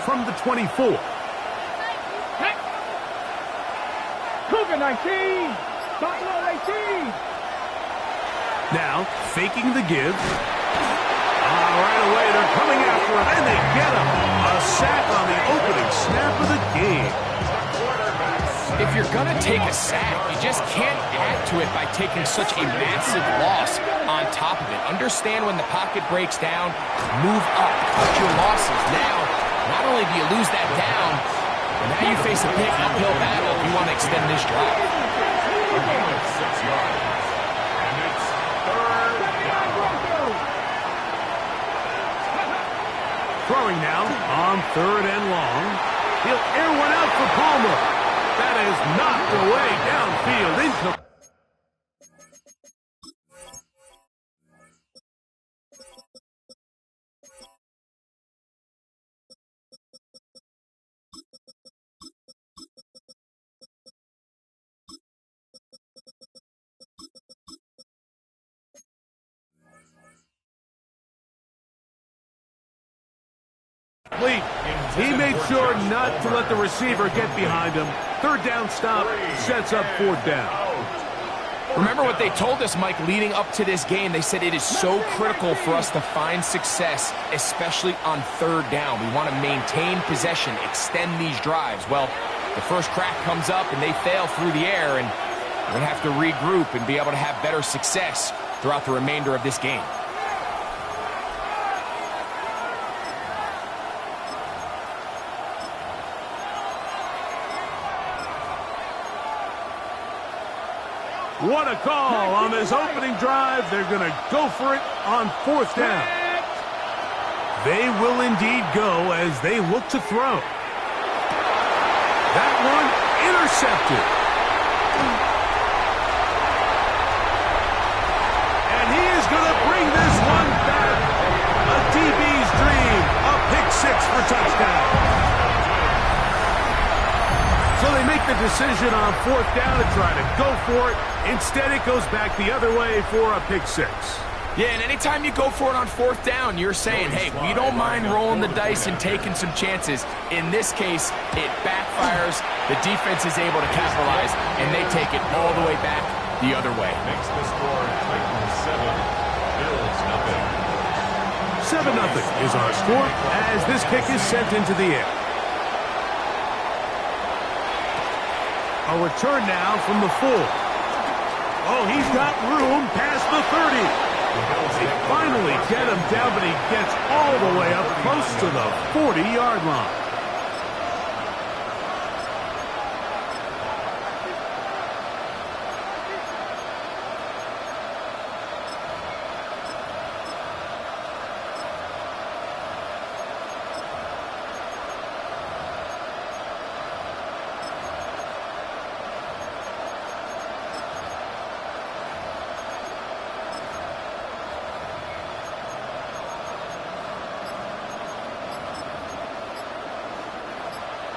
from the 24. Cougar 19. Buffalo 18. Now, faking the give. Right away, they're coming after him, and they get him. A sack on the opening snap of the game. If you're going to take a sack, you just can't add to it by taking such a massive loss on top of it. Understand when the pocket breaks down, move up, cut your losses. Now, not only do you lose that down, but now you face a big uphill battle if you want to extend this drive. Throwing now on 3rd and long. He'll air one out for Palmer. That is knocked away downfield. Incomplete. He made sure not to let the receiver get behind him. 3rd down stop sets up 4th down. Remember what they told us, Mike, leading up to this game. They said it is so critical for us to find success, especially on 3rd down. We want to maintain possession, extend these drives. Well, the first crack comes up and they fail through the air, and we're going to have to regroup and be able to have better success throughout the remainder of this game. What a call on this opening drive. They're going to go for it on 4th down. They will indeed go as they look to throw. That one intercepted. And he is going to bring this one back. A DB's dream. A pick 6 for touchdown. So they make the decision on 4th down to try to go for it. Instead, it goes back the other way for a pick 6. Yeah, and anytime you go for it on 4th down, you're saying, hey, we don't mind rolling the dice and taking some chances. In this case, it backfires. The defense is able to capitalize, and they take it all the way back the other way. Makes the score Titans 7, Bills nothing. 7-0 is our score as this kick is sent into the air. A return now from the 4. Oh, he's got room past the 30. They finally get him down, but he gets all the way up close to the 40-yard line.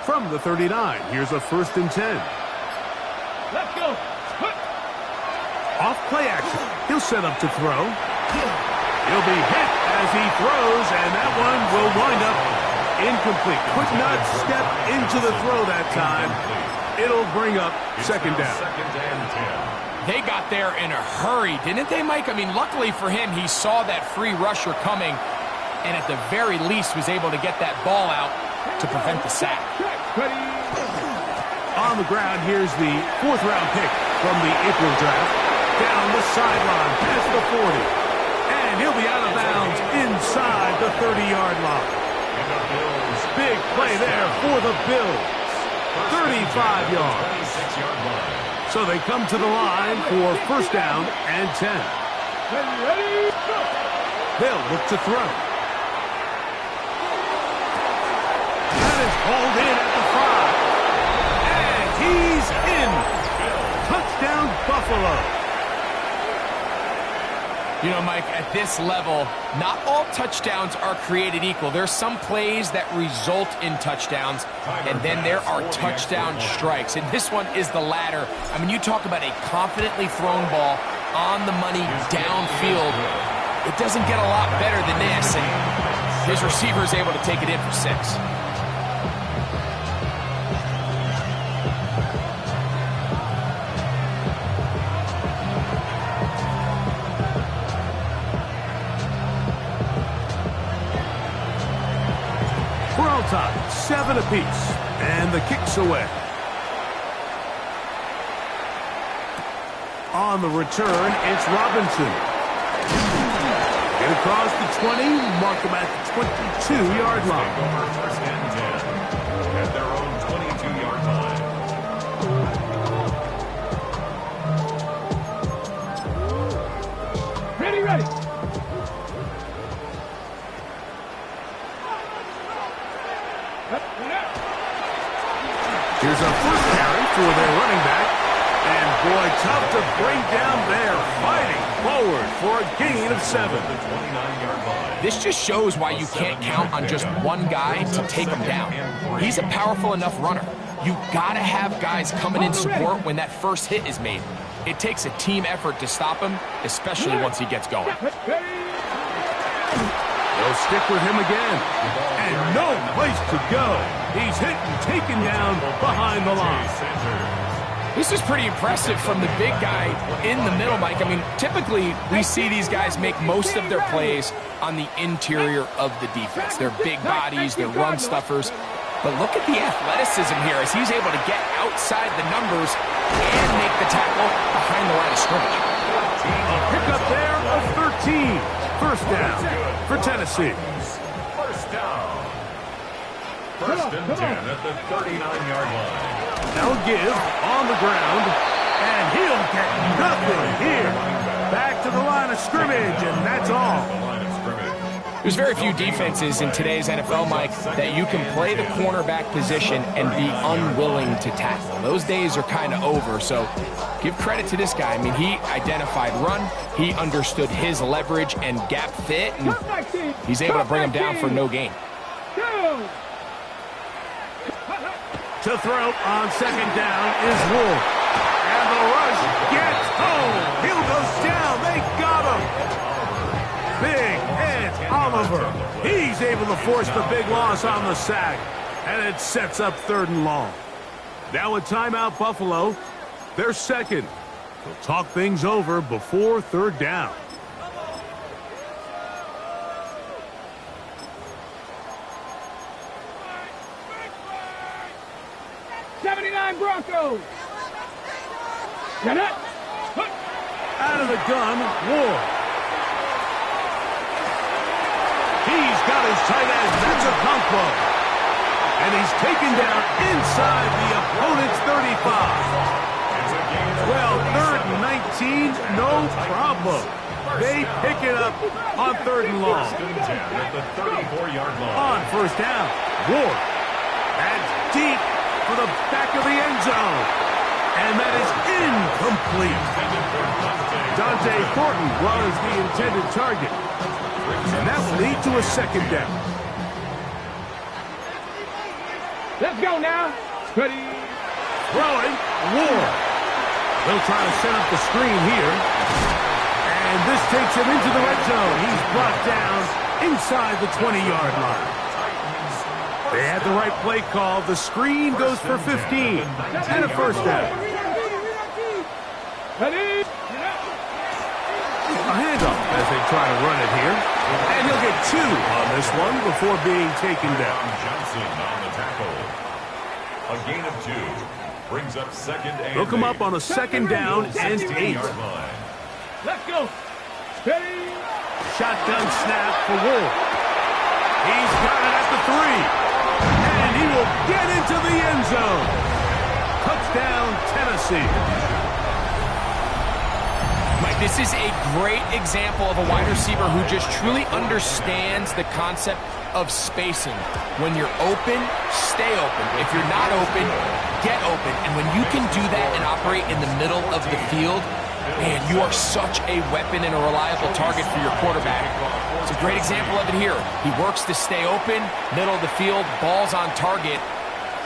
From the 39, here's a 1st and 10. Let's go. Off play action. He'll set up to throw. He'll be hit as he throws, and that one will wind up incomplete. Could not step into the throw that time. It'll bring up 2nd down. They got there in a hurry, didn't they, Mike? I mean, luckily for him, he saw that free rusher coming, and at the very least was able to get that ball out to prevent the sack. On the ground, here's the 4th round pick from the April draft. Down the sideline, past the 40. And he'll be out of bounds inside the 30-yard line. Big play there for the Bills. 35 yards. So they come to the line for 1st down and 10. They'll look to throw. That is hauled in at the 5. And he's in. Touchdown, Buffalo. You know, Mike, at this level, not all touchdowns are created equal. There's some plays that result in touchdowns, and then there are touchdown strikes. And this one is the latter. I mean, you talk about a confidently thrown ball on the money downfield. It doesn't get a lot better than this, and his receiver is able to take it in for 6. All time, 7 apiece. And the kick's away. On the return, it's Robinson. Get across the 20, mark them at the 22-yard line. First and 10 at their own 22-yard line. Ready, ready. Here's our first carry for their running back. And boy, tough to bring down there. Fighting forward for a gain of 7. The 29-yard line. This just shows why you can't count on just one guy to take him down. He's a powerful enough runner. You gotta have guys coming in support when that first hit is made. It takes a team effort to stop him, especially once he gets going. They'll stick with him again. And no place to go. He's hit and taken down behind the line. This is pretty impressive from the big guy in the middle, Mike. I mean, typically we see these guys make most of their plays on the interior of the defense. They're big bodies, they're run stuffers. But look at the athleticism here as he's able to get outside the numbers and make the tackle behind the line of scrimmage. A pickup there of 13. First down for Tennessee. First down. First and 10 at the 39-yard line. They'll give on the ground, and he'll get nothing here. Back to the line of scrimmage, and that's all. The line of scrimmage. There's very few defenses in today's NFL, Mike, that you can play the cornerback position and be unwilling to tackle. Those days are kind of over, so give credit to this guy. I mean, he identified run, he understood his leverage and gap fit, and he's able to bring him down for no gain. To throw on second down is Wolf. And the rush gets home. Hill goes down. They got him. Big Ed Oliver. He's able to force the big loss on the sack. And it sets up 3rd and long. Now a timeout, Buffalo. They're second. They'll talk things over before 3rd down. 79 Broncos. Janet. Out of the gun, Ward. He's got his tight end. That's a combo. And he's taken down inside the opponent's 35. Well, 3rd and 19, no problem. They pick it up on 3rd and long. At the 34-yard line. On first down, Ward. That's deep for the back of the end zone. And that is incomplete. Dante Thornton was the intended target. And that will lead to a 2nd down. Let's go now. Ready. Throwing, Ward. They'll try to set up the screen here. And this takes him into the red zone. He's brought down inside the 20-yard line. They had the right play call. The screen goes for 15 and a first down. Ready. A handoff as they try to run it here. And he'll get 2 on this one before being taken down. Johnson on the tackle. A gain of 2. Brings up 2nd and They'll come 8. up on a 2nd down and 8. 8-yard line. Let's go. Ready. Shotgun snap for Wolf. He's got it at the 3. And he will get into the end zone. Touchdown, Tennessee. Mike, this is a great example of a wide receiver who just truly understands the concept of spacing. When you're open, stay open. If you're not open, get open. And when you can do that and operate in the middle of the field, man, you are such a weapon and a reliable target for your quarterback. It's a great example of it here. He works to stay open, middle of the field, ball's on target.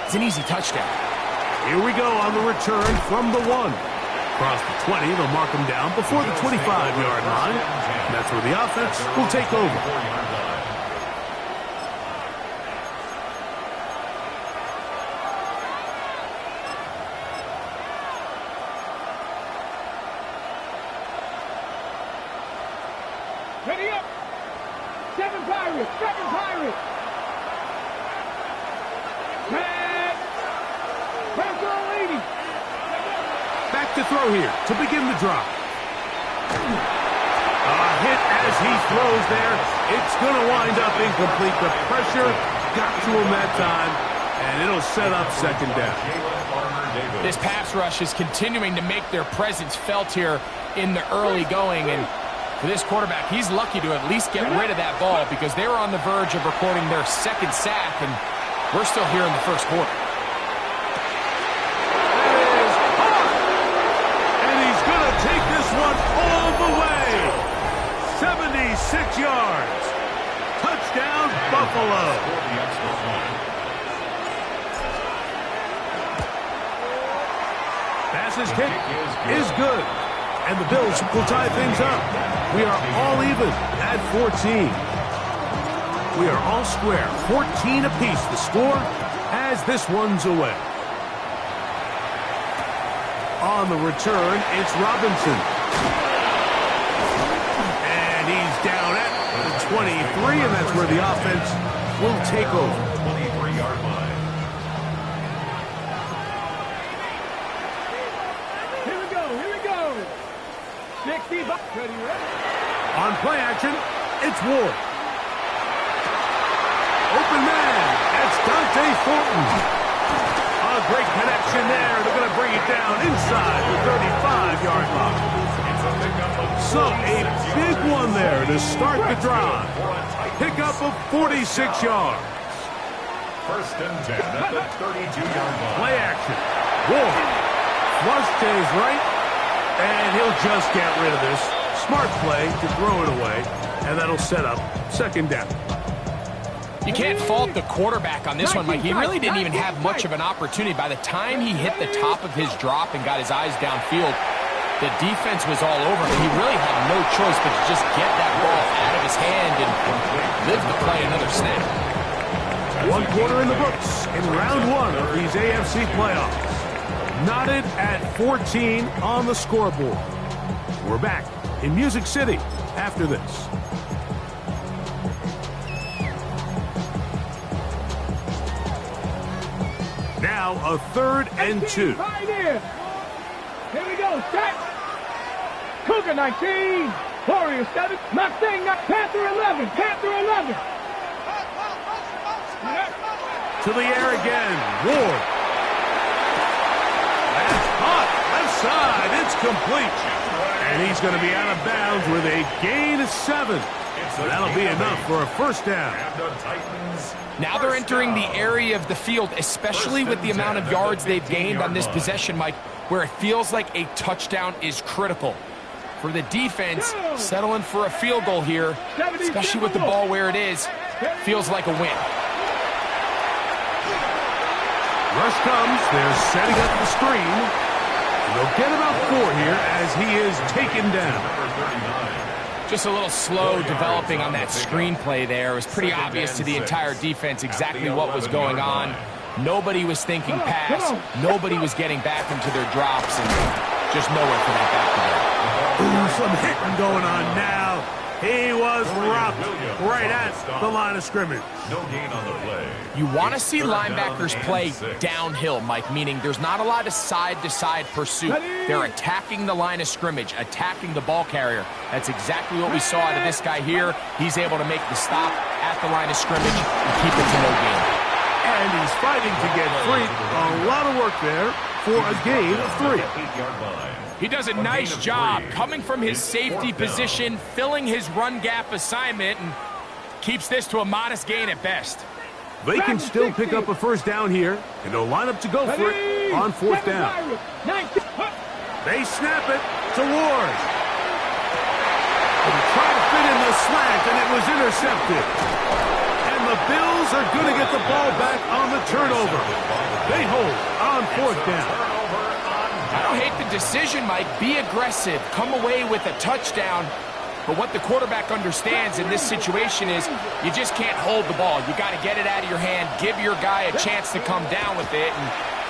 It's an easy touchdown. Here we go on the return from the 1. Across the 20, they'll mark him down before the 25-yard line. And that's where the offense will take over. Ready up. 7 Pirates. 7 Pirates. back to throw here to begin the drive. A hit as he throws there. It's going to wind up incomplete. The pressure got to him that time, and it'll set up second down. This pass rush is continuing to make their presence felt here in the early going, and for this quarterback, he's lucky to at least get rid of that ball because they were on the verge of recording their second sack, and we're still here in the first quarter. That is hard. And he's going to take this one all the way. 76 yards. Touchdown, Buffalo. Pass's kick is good. And the Bills will tie things up. We are all even at 14. We are all square. 14 apiece the score as this one's away. On the return, it's Robinson. And he's down at the 23, and that's where the offense will take over. 23-yard line. Here we go. 60 bucks. Ready? On play action, it's Ward. Open man, that's Dante Thornton. A great connection there. They're going to bring it down inside the 35-yard line. So a big one there to start the drive. Pickup of 46 yards. First and 10 at the 32-yard line. Play action. Ward. Flush to his right. And he'll just get rid of this. Smart play to throw it away. And that'll set up second down. You can't fault the quarterback on this one, Mike. He really didn't even have much of an opportunity. By the time he hit the top of his drop and got his eyes downfield, the defense was all over him. He really had no choice but to just get that ball out of his hand and live to play another snap. 1 quarter in the books in round 1 of these AFC playoffs. Knotted at 14 on the scoreboard. We're back in Music City after this. Now a 3rd and 2. Right here. Here we go. Set. Cougar 19. Warrior 7. Mustang. Panther 11. Panther 11. To the air again. Ward. That's hot. Left side. It's complete. And he's going to be out of bounds with a gain of 7. That'll be enough for a first down. Now they're entering the area of the field, especially with the amount of yards they've gained on this possession, Mike, where it feels like a touchdown is critical. For the defense, settling for a field goal here, especially with the ball where it is, feels like a win. Rush comes. They're setting up the screen. They'll get about 4 here as he is taken down. Just a little slow developing on that screenplay there. It was pretty obvious to the entire defense exactly what was going on. Nobody was thinking pass. Nobody was getting back into their drops, and just nowhere for that back to go. Ooh, some hitting going on now. He was rocked right at the line of scrimmage. No gain on the play. You want to see linebackers play downhill, Mike, meaning there's not a lot of side-to-side pursuit. They're attacking the line of scrimmage, attacking the ball carrier. That's exactly what we saw out of this guy here. He's able to make the stop at the line of scrimmage and keep it to no gain. And he's fighting to get free. A lot of work there for a gain of 3. He does a nice job coming from his safety position, filling his run gap assignment, and keeps this to a modest gain at best. They can still pick up a first down here, and they'll line up to go for it on 4th down. They snap it to Ward. They try to fit in the slant, and it was intercepted. And the Bills are going to get the ball back on the turnover. They hold on 4th down. I don't hate the decision, Mike. Be aggressive. Come away with a touchdown. But what the quarterback understands in this situation is you just can't hold the ball. You got to get it out of your hand, give your guy a chance to come down with it, and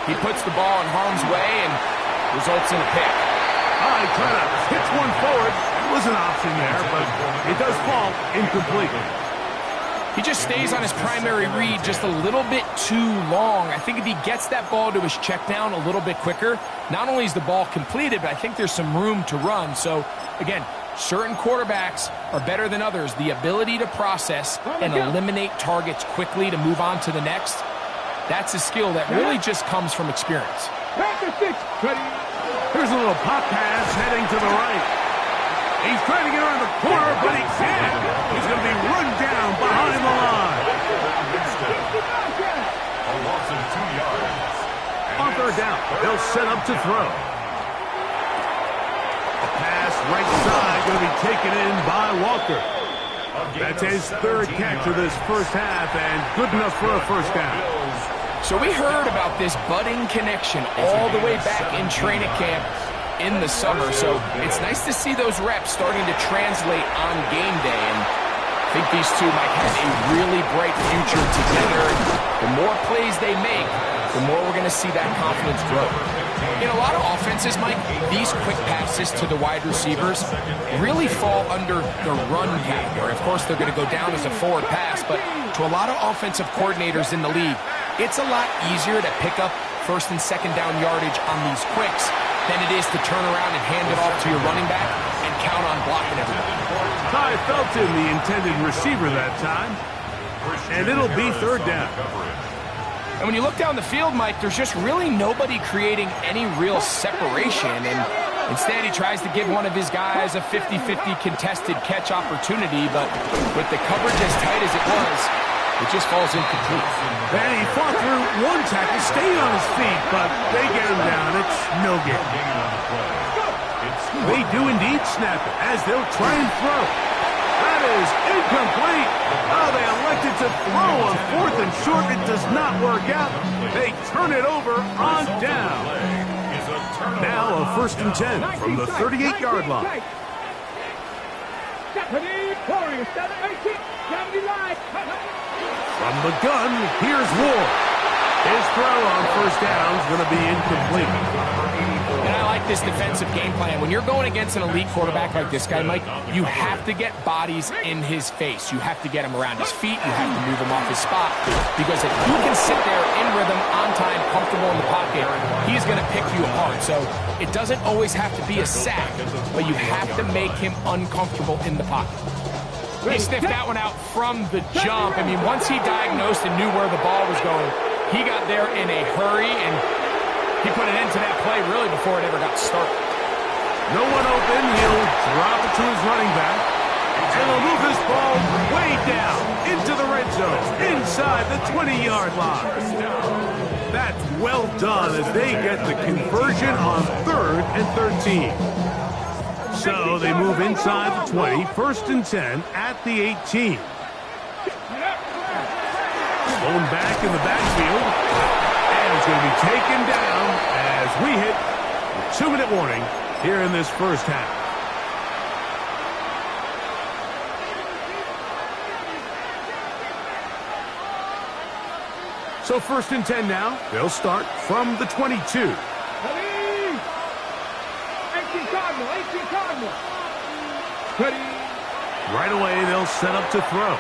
he puts the ball in harm's way and results in a pick. He tried to pitch one forward. It was an option there, but it does fall incomplete. He just stays on his primary read just a little bit too long. I think if he gets that ball to his check down a little bit quicker, not only is the ball completed, but I think there's some room to run. So, again, certain quarterbacks are better than others. The ability to process and eliminate targets quickly to move on to the next, that's a skill that really just comes from experience. Here's a little pop pass heading to the right. He's trying to get around the corner, but he can't. He's going to be run down behind the line. A loss of 2 yards. On third down, they'll set up to throw. A pass right side going to be taken in by Walker. That's his third catch of this first half, and good enough for a first down. So we heard about this budding connection all the way back in training camp in the summer, so it's nice to see those reps starting to translate on game day, and I think these two might have a really bright future together. The more plays they make, the more we're going to see that confidence grow. In a lot of offenses, Mike, these quick passes to the wide receivers really fall under the run category. Of course, they're going to go down as a forward pass, but to a lot of offensive coordinators in the league, it's a lot easier to pick up first and second down yardage on these quicks than it is to turn around and hand it off to your running back and count on blocking everybody. Ty Felton, the intended receiver that time, and it'll be third down. And when you look down the field, Mike, there's just really nobody creating any real separation, and instead he tries to give one of his guys a 50-50 contested catch opportunity, but with the coverage as tight as it was, it just falls incomplete. And he fought through one tackle, stayed on his feet, but they get him down. It's no gain. They do indeed snap it as they'll try and throw. That is incomplete. Oh, they elected to throw on fourth and short. It does not work out. They turn it over on down. Now a first and 10 from the 38-yard line. From the gun, here's Ward. His throw on first down is going to be incomplete. And I like this defensive game plan. When you're going against an elite quarterback like this guy, Mike, you have to get bodies in his face. You have to get him around his feet. You have to move him off his spot. Because if he can sit there in rhythm, on time, comfortable in the pocket, he's going to pick you apart. So it doesn't always have to be a sack, but you have to make him uncomfortable in the pocket. He sniffed that one out from the jump. I mean, once he diagnosed and knew where the ball was going, he got there in a hurry, and he put an end to that play really before it ever got started. No one open. He'll drop it to his running back. And he'll move this ball way down into the red zone, inside the 20-yard line. That's well done as they get the conversion on 3rd and 13. So they move inside the 20, first and 10 at the 18. Going back in the backfield, and it's going to be taken down as we hit the 2-minute warning here in this first half. So first and 10 now. They'll start from the 22. 18 Cardinal. Right away, they'll set up to throw.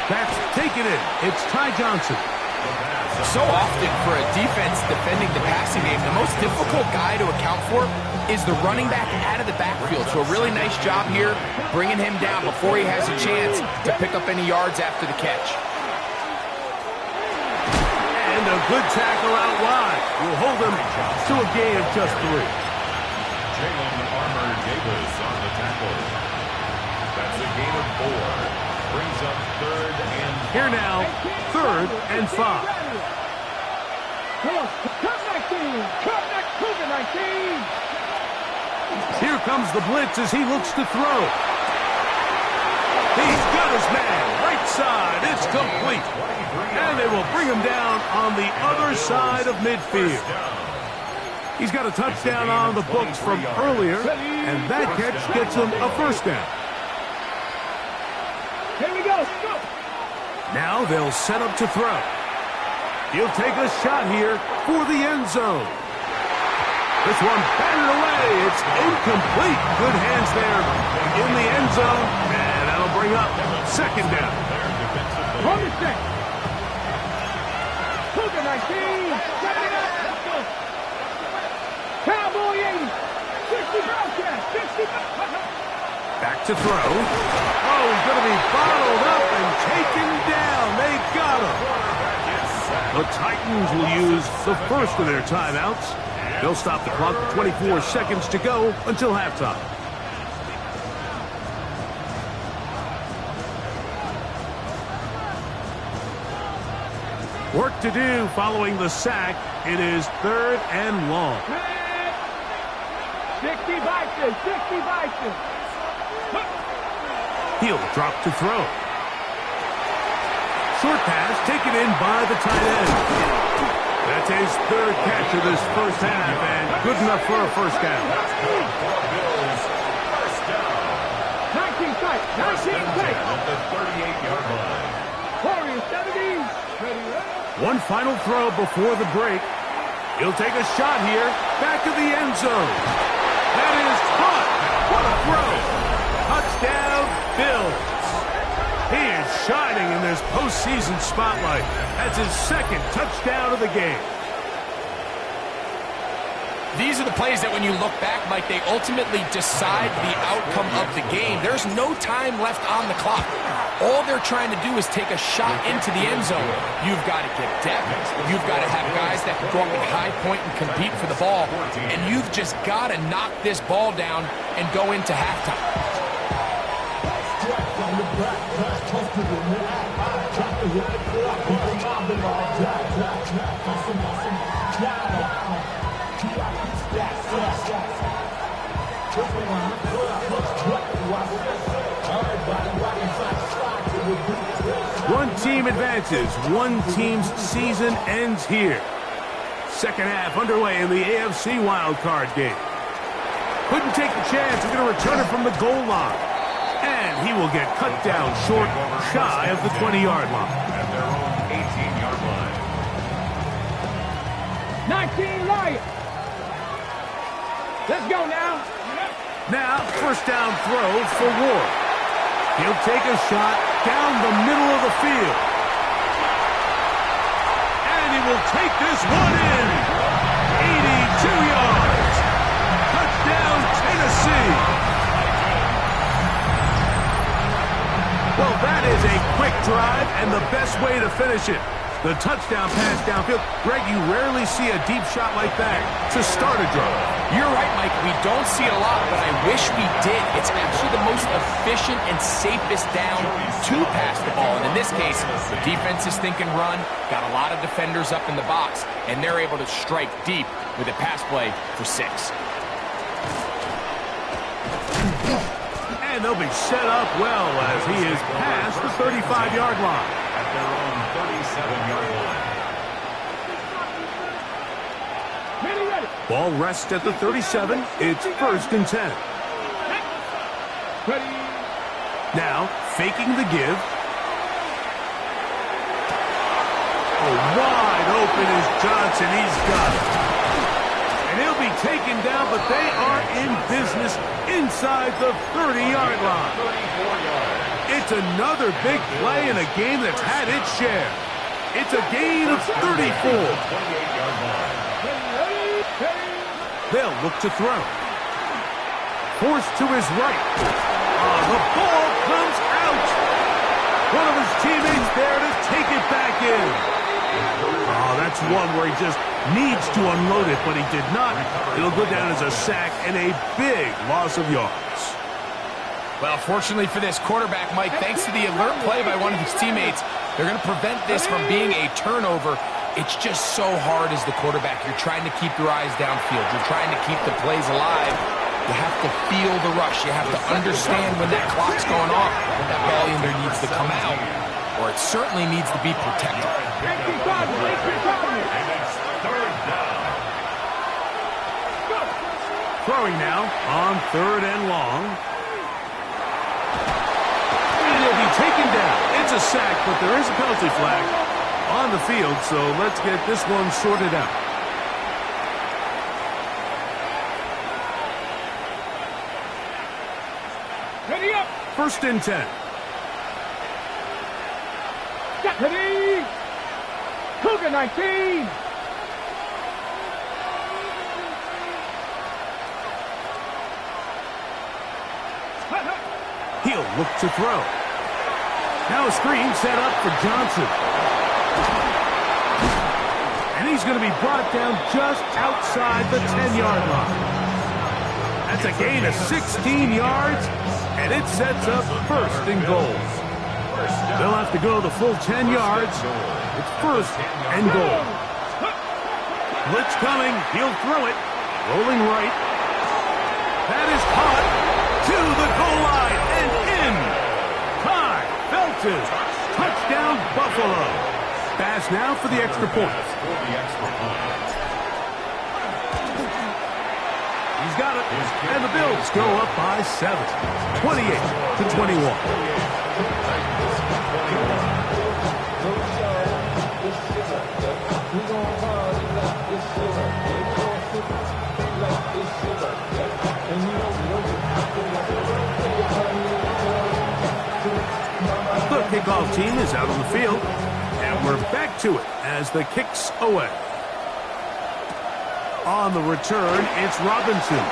That's taken in. It's Ty Johnson. So often for a defense defending the passing game, the most difficult guy to account for is the running back out of the backfield. So a really nice job here bringing him down before he has a chance to pick up any yards after the catch. And a good tackle out wide will hold them to a gain of just 3. Jalen Armour Davis on the tackle. That's a gain of 4. Brings up 3rd and 5. Here now, 3rd and 5. Here comes the blitz as he looks to throw. He's got his man. Right side. It's complete. And they will bring him down on the other side of midfield. He's got a touchdown on the books from earlier, and that catch gets him a first down. Here we go. Now they'll set up to throw. He'll take a shot here for the end zone. This one batted away. It's incomplete. Good hands there in the end zone, and that'll bring up second down. On the set. Cougar 19. Set it up. Let's go. Cowboy 80. 60 broadcast. 60. Back to throw. Oh, he's going to be bottled up and taken down. They got him. The Titans will use the first of their timeouts. They'll stop the clock with 24 seconds to go until halftime. Work to do following the sack. It is 3rd and long. 60 Vikings. 60 Vikings. He'll drop to throw. Short pass taken in by the tight end. That's his 3rd catch of this first half, and good enough for a first down. 19 tight. 19 tight. At the 38-yard line. Warriors 70. One final throw before the break. He'll take a shot here. Back of the end zone. That is caught. What a throw. Touchdown, Bills. He is shining in this postseason spotlight. That's his 2nd touchdown of the game. These are the plays that when you look back, Mike, they ultimately decide the outcome of the game. There's no time left on the clock. All they're trying to do is take a shot into the end zone. You've got to get depth. You've got to have guys that can go up at high point and compete for the ball. And you've just got to knock this ball down and go into halftime. One team advances. One team's season ends here. Second half underway in the AFC Wildcard game. Couldn't take the chance. He's going to return it from the goal line. And he will get cut down short, shy of the 20-yard line. At their own 18-yard line. 19 Lions. Let's go now. Now, first down throw for Ward. He'll take a shot down the middle of the field. And he will take this one in. 82 yards. Touchdown, Tennessee. Well, that is a quick drive and the best way to finish it. The touchdown pass downfield. Greg, you rarely see a deep shot like that to start a drive. You're right, Mike. We don't see it a lot, but I wish we did. It's actually the most efficient and safest down to pass the ball. And in this case, the defense is thinking run, got a lot of defenders up in the box, and they're able to strike deep with a pass play for 6. And they'll be set up well as he is past the 35-yard line. At their own 37-yard line. Ball rests at the 37. It's 1st and 10. Ready. Now, faking the give. Oh, wide open is Johnson. He's got it. And he'll be taken down, but they are in business inside the 30-yard line. 34 yards. It's another big play in a game that's had its share. It's a gain of 34. 28-yard line. They'll look to throw. Forced to his right. The ball comes out. One of his teammates there to take it back in. Oh, that's one where he just needs to unload it, but he did not. It'll go down as a sack and a big loss of yards. Well, fortunately for this quarterback, Mike, thanks to the alert play by one of his teammates, they're going to prevent this from being a turnover. It's just so hard as the quarterback. You're trying to keep your eyes downfield. You're trying to keep the plays alive. You have to feel the rush. You have to understand when that clock's going off. That ball either needs to come out, or it certainly needs to be protected. And it's 3rd down. Throwing now on 3rd and long. And he'll be taken down. It's a sack, but there is a penalty flag on the field, so let's get this one sorted out. Ready up. 1st and 10. Deputy! Cougar 19! He'll look to throw. Now a screen set up for Johnson. And he's going to be brought down just outside the 10-yard line. That's a gain of 16 yards, and it sets up first and goal. They'll have to go the full 10 yards. It's first and goal. Blitz coming. He'll throw it. Rolling right. That is caught to the goal line and in. Ty Felton. Touchdown, Buffalo. Pass now for the extra point. He's got it. And the Bills go up by 7. 28-21. The kickoff team is out on the field, and we're back to it as the kick's away. On the return, it's Robinson.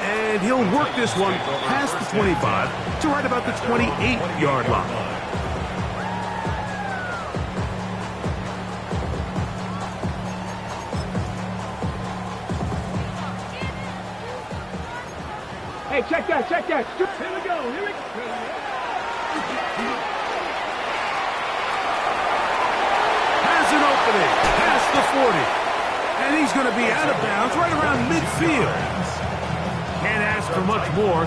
And he'll work this one past the 25 to right about the 28-yard line. Hey, check that, check that. Here we go, here we go. Has an opening past the 40. And he's going to be out of bounds right around midfield. Can't ask for much more.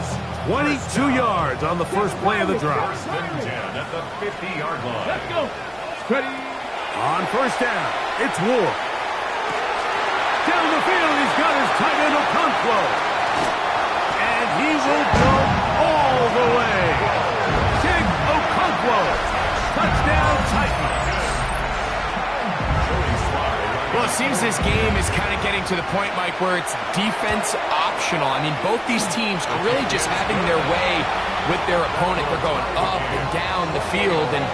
22 yards on the first play of the drive. At the 50-yard line. Let's go. Ready. On first down, it's Ward. Down the field, he's got his tight end Okonkwo. And he will go all the way. Tig Okonkwo. Touchdown, Titans. Well, it seems this game is kind of getting to the point, Mike, where it's defense optional. I mean, both these teams are really just having their way with their opponent. They're going up and down the field, and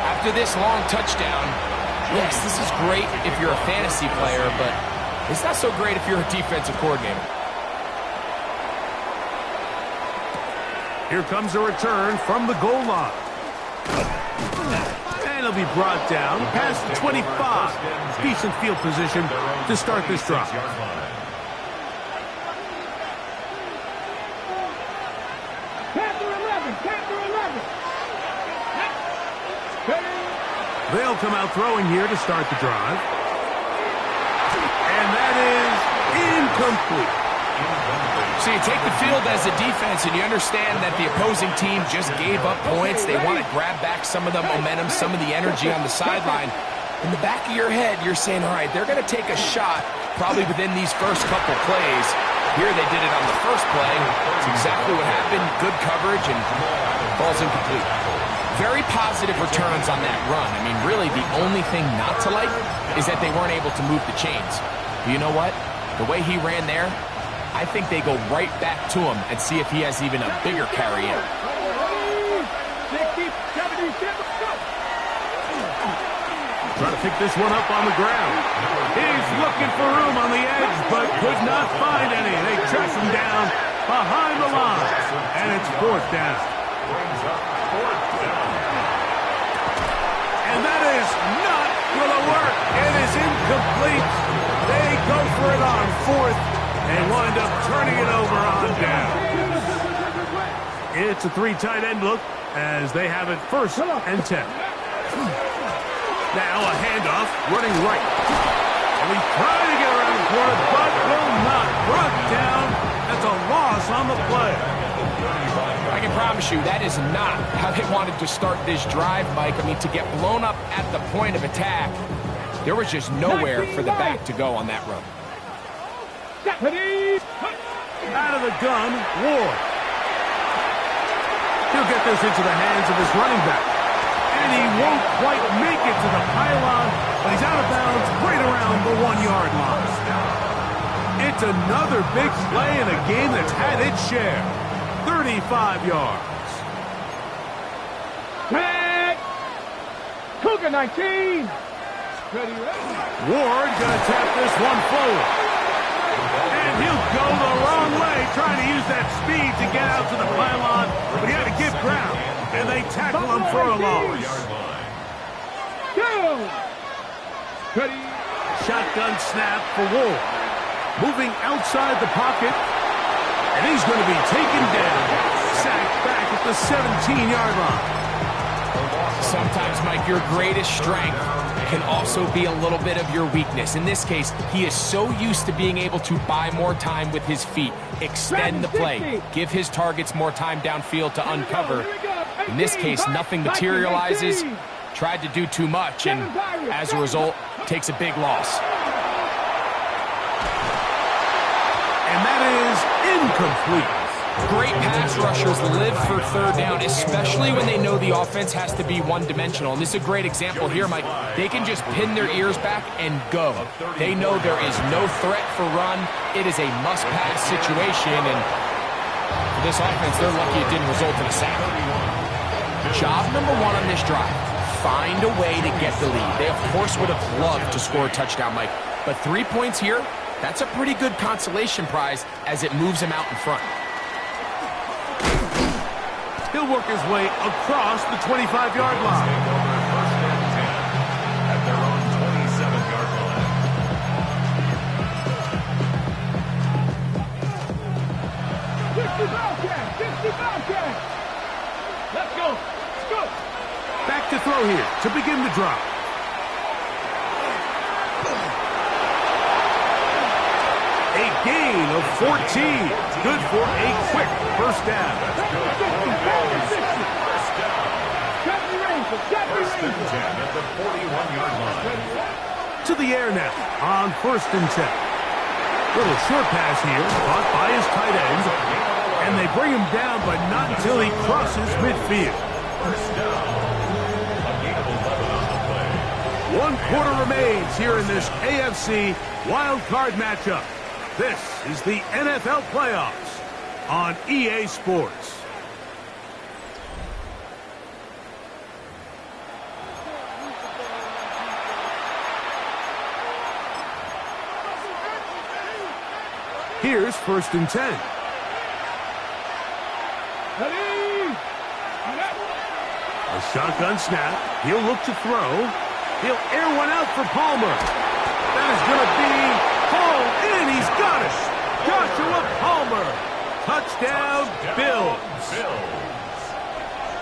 after this long touchdown, yes, this is great if you're a fantasy player, but it's not so great if you're a defensive coordinator. Here comes a return from the goal line. And he'll be brought down past the 25. Decent field position to start this drive. Panther 11, Panther 11. They'll come out throwing here to start the drive. And that is incomplete. So you take the field as a defense and you understand that the opposing team just gave up points. They want to grab back some of the momentum, some of the energy on the sideline. In the back of your head, you're saying, all right, they're going to take a shot probably within these first couple plays. Here they did it on the first play. It's exactly what happened. Good coverage and ball's incomplete. Very positive returns on that run. I mean, really the only thing not to like is that they weren't able to move the chains. But you know what? The way he ran there, I think they go right back to him and see if he has even a bigger carry in. 60, 70, go. Trying to pick this one up on the ground. He's looking for room on the edge, but could not find any. They track him down behind the line, and it's fourth down. And that is not going to work. It is incomplete. They go for it on fourth and wind up turning it over on down. It's a three tight end look as they have it first and 10. Now a handoff running right. And he's trying to get around the corner, but will not. Brought down. That's a loss on the play. I can promise you that is not how they wanted to start this drive, Mike. I mean, to get blown up at the point of attack, there was just nowhere for the back to go on that run. Out of the gun, Ward. He'll get this into the hands of his running back. And he won't quite make it to the pylon, but he's out of bounds right around the 1-yard line. It's another big play in a game that's had its share. 35 yards. Cougar 19. Ready, Ward gonna tap this one forward. And he'll go the wrong way, trying to use that speed to get out to the pylon, but he had to give ground, and they tackle him for a loss. Go. Ready. Shotgun snap for Ward. Moving outside the pocket, and he's going to be taken down. Sacked back at the 17-yard line. Sometimes, Mike, your greatest strength can also be a little bit of your weakness. In this case, he is so used to being able to buy more time with his feet, extend the play, give his targets more time downfield to uncover. In this case, nothing materializes, tried to do too much, and as a result, takes a big loss. And that is incomplete. Great pass rushers live for third down, especially when they know the offense has to be one-dimensional. And this is a great example here, Mike. They can just pin their ears back and go. They know there is no threat for run. It is a must-pass situation, and for this offense, they're lucky it didn't result in a sack. Job number one on this drive, find a way to get the lead. They, of course, would have loved to score a touchdown, Mike. But 3 points here, that's a pretty good consolation prize as it moves him out in front. He'll work his way across the 25-yard line. First and 10 at their own 27-yard line. 60 Bobcats. 60 Bobcats. Let's go. Let's go. Back to throw here to begin the drive. A gain of 14. Good for a quick first down. First and 10 at the 41-yard line. To the air now on first and 10. Little short pass here, caught by his tight end. And they bring him down, but not until he crosses midfield. First down. A gain of 11 on the play. 1 quarter remains here in this AFC Wildcard matchup. This is the NFL playoffs on EA Sports. Here's first and 10. A shotgun snap. He'll look to throw. He'll air one out for Palmer. That is going to be hauled in. He's got it. Joshua Palmer. Touchdown, Bills.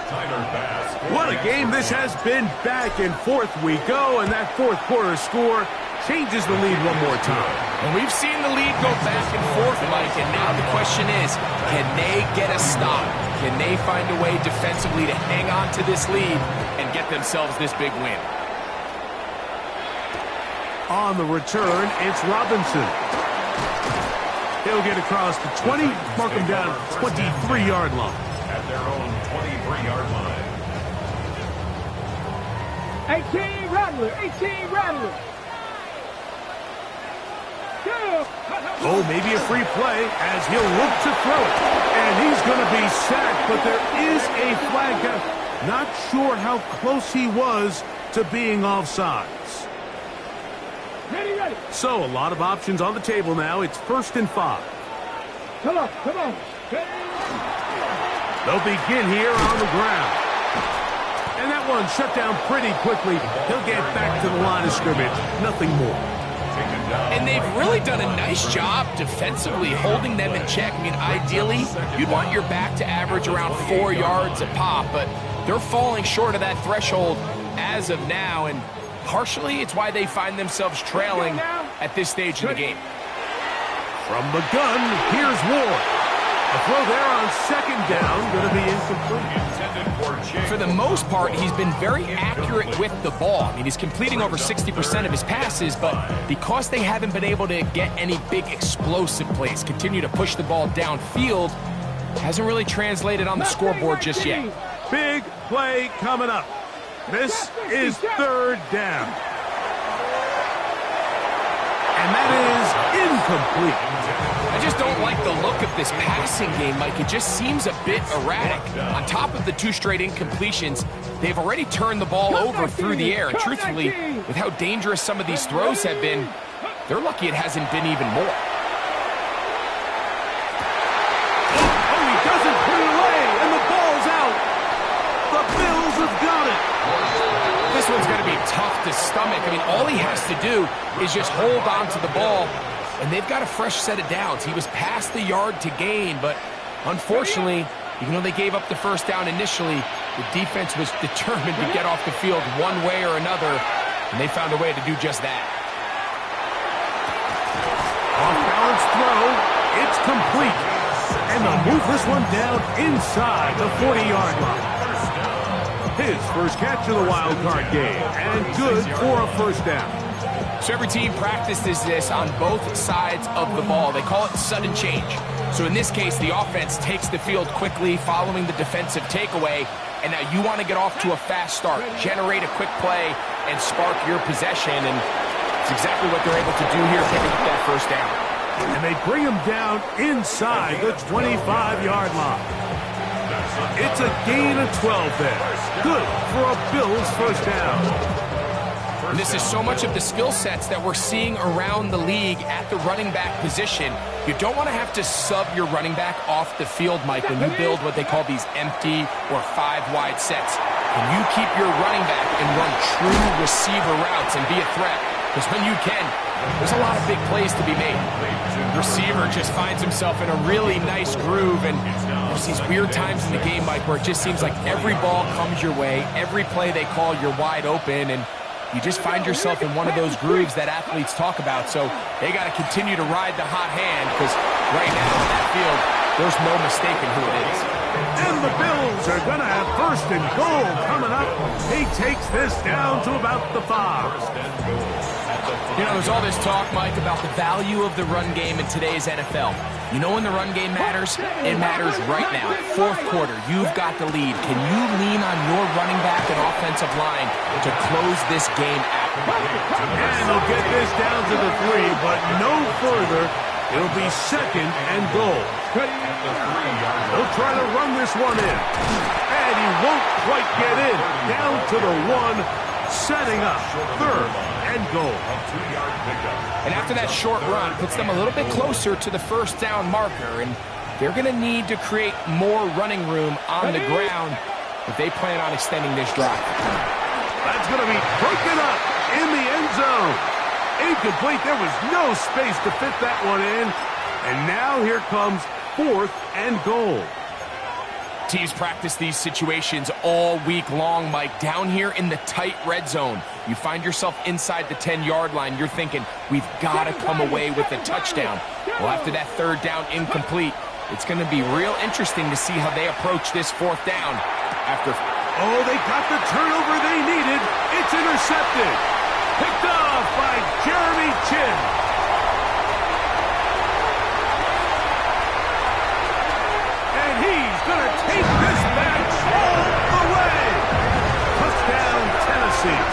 Tyler Bass. What a game this has been. Back and forth we go, and that fourth quarter score changes the lead one more time. And we've seen the lead go back and forth, Mike, and now the question is, can they get a stop? Can they find a way defensively to hang on to this lead and get themselves this big win? On the return, it's Robinson. He'll get across the 20, mark him down at the 23-yard line. At their own 23-yard line. 18 Rattler. 18 Rattler. Oh, maybe a free play as he'll look to throw it. And he's going to be sacked, but there is a flag down. Not sure how close he was to being offsides. Ready. So, a lot of options on the table now. It's 1st and 5. Come on. They'll begin here on the ground. And that one shut down pretty quickly. He'll get back to the line of scrimmage. Nothing more. And they've really done a nice job defensively holding them in check. I mean, ideally, you'd want your back to average around 4 yards a pop, but they're falling short of that threshold as of now, and partially it's why they find themselves trailing at this stage of the game. From the gun, here's Ward. A throw there on second down, going to be incomplete. For the most part, he's been very accurate with the ball. I mean, he's completing over 60% of his passes, but because they haven't been able to get any big explosive plays, continue to push the ball downfield, hasn't really translated on the scoreboard just yet. Big play coming up. This is third down. And that is incomplete. I just don't like the look of this passing game, Mike. It just seems a bit erratic. On top of the 2 straight incompletions, they've already turned the ball over through the air. And truthfully, with how dangerous some of these throws have been, they're lucky it hasn't been even more. Oh, he doesn't put it away, and the ball's out. The Bills have got it. This one's going to be tough to stomach. I mean, all he has to do is just hold on to the ball, and they've got a fresh set of downs. He was past the yard to gain, but unfortunately, even though they gave up the first down initially, the defense was determined to get off the field one way or another, and they found a way to do just that. Off-balance throw. It's complete. And they'll move this one down inside the 40-yard line. His first catch of the wild card game, and good for a first down. So every team practices this on both sides of the ball. They call it sudden change. So in this case, the offense takes the field quickly following the defensive takeaway, and now you want to get off to a fast start, generate a quick play, and spark your possession, and it's exactly what they're able to do here, picking up that first down. And they bring him down inside the 25-yard line. It's a gain of 12 there. Good for a Bills first down. And this is so much of the skill sets that we're seeing around the league at the running back position. You don't want to have to sub your running back off the field, Mike, when you build what they call these empty or 5-wide sets. Can you keep your running back and run true receiver routes and be a threat? Because when you can, there's a lot of big plays to be made. The receiver just finds himself in a really nice groove, and there's these weird times in the game, Mike, where it just seems like every ball comes your way, every play they call, you're wide open, and you just find yourself in one of those grooves that athletes talk about. So they got to continue to ride the hot hand, because right now in that field, there's no mistaking who it is. And the Bills are going to have first and goal coming up. He takes this down to about the 5. You know, there's all this talk, Mike, about the value of the run game in today's NFL. You know when the run game matters? It matters right now. Fourth quarter, you've got the lead. Can you lean on your running back and offensive line to close this game out? And they'll get this down to the 3, but no further. It'll be second and goal. He'll try to run this one in. And he won't quite get in. Down to the 1, setting up third and goal. And after that short run, puts them a little bit closer to the first down marker. And they're going to need to create more running room on the ground if they plan on extending this drive. That's going to be broken up in the end zone. Incomplete. There was no space to fit that one in. And now here comes fourth and goal. Teams practice these situations all week long, Mike. Down here in the tight red zone, you find yourself inside the 10-yard line. You're thinking, we've got to come away with a touchdown. Well, after that third down incomplete, it's going to be real interesting to see how they approach this fourth down. Oh, they got the turnover they needed. It's intercepted. Picked off by Jeremy Chin. And he's going to take this back all the way. Touchdown, Tennessee.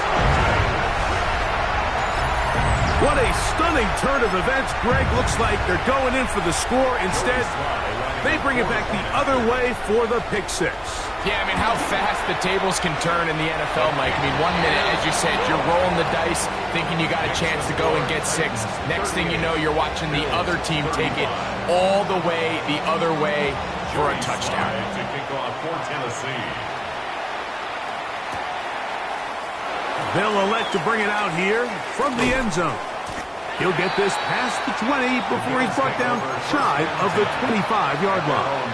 What a stunning turn of events. Greg, looks like they're going in for the score. Instead, they bring it back the other way for the pick six. Yeah, I mean, how fast the tables can turn in the NFL, Mike. I mean, 1 minute, as you said, you're rolling the dice, thinking you got a chance to go and get 6. Next thing you know, you're watching the other team take it all the way the other way for a touchdown. They'll elect to bring it out here from the end zone. He'll get this past the 20 before he's brought down shy of the 25-yard line.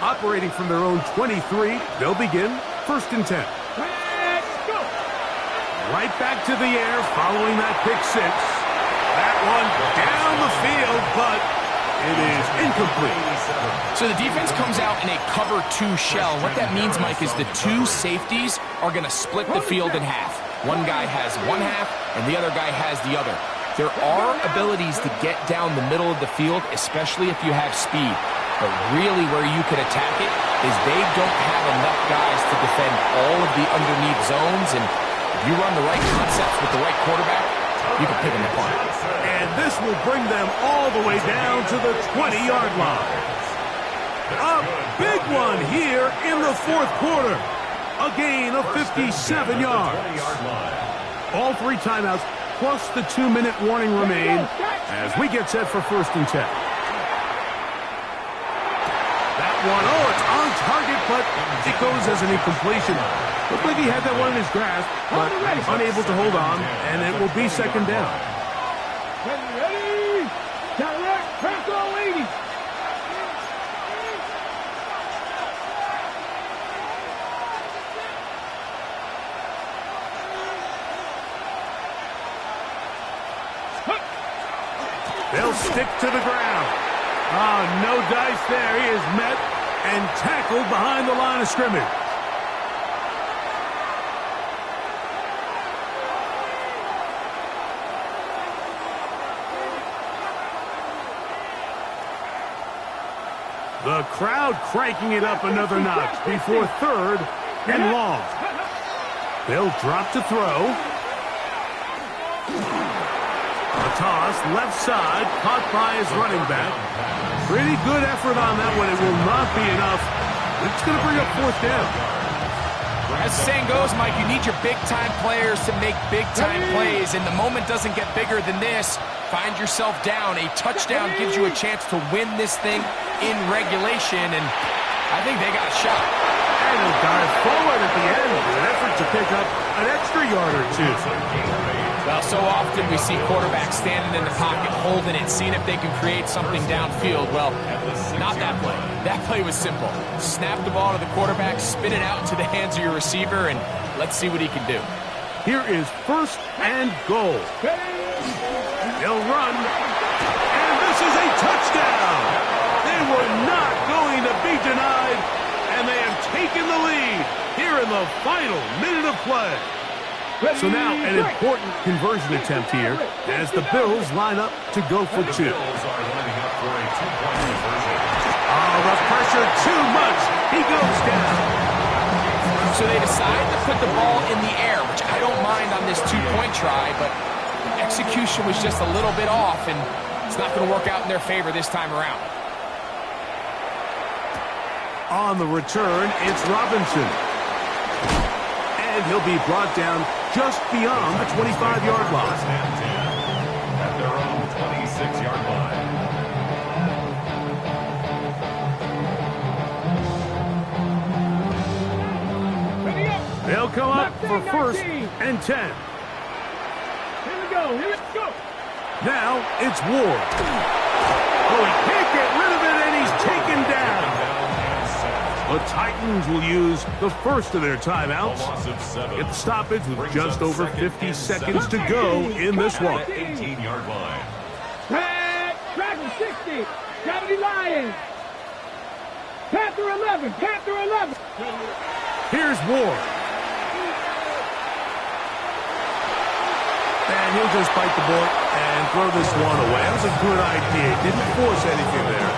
Operating from their own 23, they'll begin first and 10. Let's go. Right back to the air following that pick six. That one down the field, but it is incomplete. So the defense comes out in a cover 2 shell. What that means, Mike, is the 2 safeties are going to split the field in half. One guy has one half, and the other guy has the other. There are abilities to get down the middle of the field, especially if you have speed. But really where you can attack it is they don't have enough guys to defend all of the underneath zones, and If you run the right concepts with the right quarterback, you can pick them apart. And this will bring them all the way down to the 20-yard line. A big one here in the fourth quarter. A gain of 57 yards. All 3 timeouts plus the 2-minute warning remain as we get set for 1st and 10. That one, it's on target, but it goes as an incompletion. Looked like he had that one in his grasp, but unable to hold on, and it will be 2nd down. Ready? Direct, press all 80. They'll stick to the ground. Oh, no dice there. He is met and tackled behind the line of scrimmage. The crowd cranking it up another notch before 3rd and long. They'll drop to throw. A toss, left side, caught by his running back. Pretty good effort on that one. It will not be enough. It's going to bring up 4th down. As the saying goes, Mike, you need your big-time players to make big-time plays, and the moment doesn't get bigger than this. Find yourself down. A touchdown gives you a chance to win this thing in regulation, and I think they got a shot. And he'll dive forward at the end with an effort to pick up an extra yard or 2. Well, so often we see quarterbacks standing in the pocket, holding it, seeing if they can create something downfield. Well, not that play. That play was simple. Snap the ball to the quarterback, spin it out into the hands of your receiver, and let's see what he can do. Here is 1st and goal. They'll run, and this is a touchdown. They were not going to be denied, and they have taken the lead here in the final minute of play. So now an important conversion attempt here as the Bills line up to go for 2. Oh, the pressure too much. He goes down. So they decide to put the ball in the air, which I don't mind on this 2-point try, but execution was just a little bit off, and it's not going to work out in their favor this time around. On the return, it's Robinson. And he'll be brought down just beyond the 25-yard line. At their own 26-yard line. They'll come up for 1st and 10. Here we go. Here we go. Now it's Ward. Oh, he can't get rid of it, and he's taken down. The Titans will use the first of their timeouts. Get the stoppage with just over 50 seconds to go in this one. 18-yard line. Dragon 60. Gravity Lions. Panther 11. Panther 11. Here's Ward. And he'll just bite the bullet and throw this one away. That was a good idea. Didn't force anything there.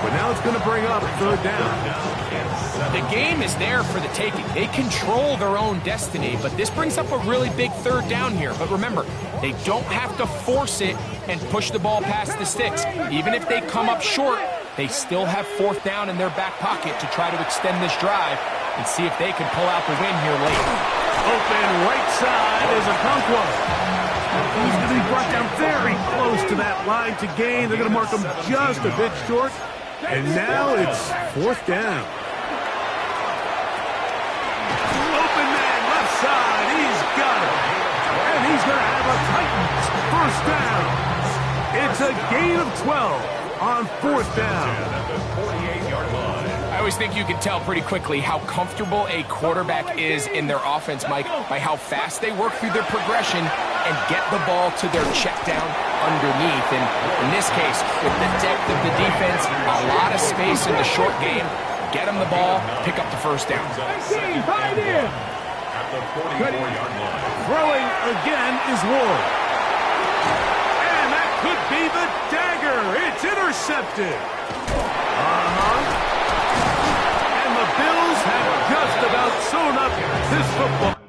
But now it's going to bring up 3rd down. The game is there for the taking. They control their own destiny, but this brings up a really big 3rd down here. But remember, they don't have to force it and push the ball past the sticks. Even if they come up short, they still have 4th down in their back pocket to try to extend this drive and see if they can pull out the win here late. Open right side is a Okonkwo. He's going to be brought down very close to that line to gain. They're going to mark him just a bit short. And now it's 4th down. Open man left side. He's got it. And he's going to have a Titans 1st down. It's a gain of 12 on 4th down. I always think you can tell pretty quickly how comfortable a quarterback is in their offense, Mike, by how fast they work through their progression and get the ball to their check down underneath. And in this case, with the depth of the defense, a lot of space in the short game, get them the ball, pick up the 1st down. Right in. At the 44-yard line. Throwing again is Ward. And that could be the dagger. It's intercepted. And the Bills have just about sewn up this football.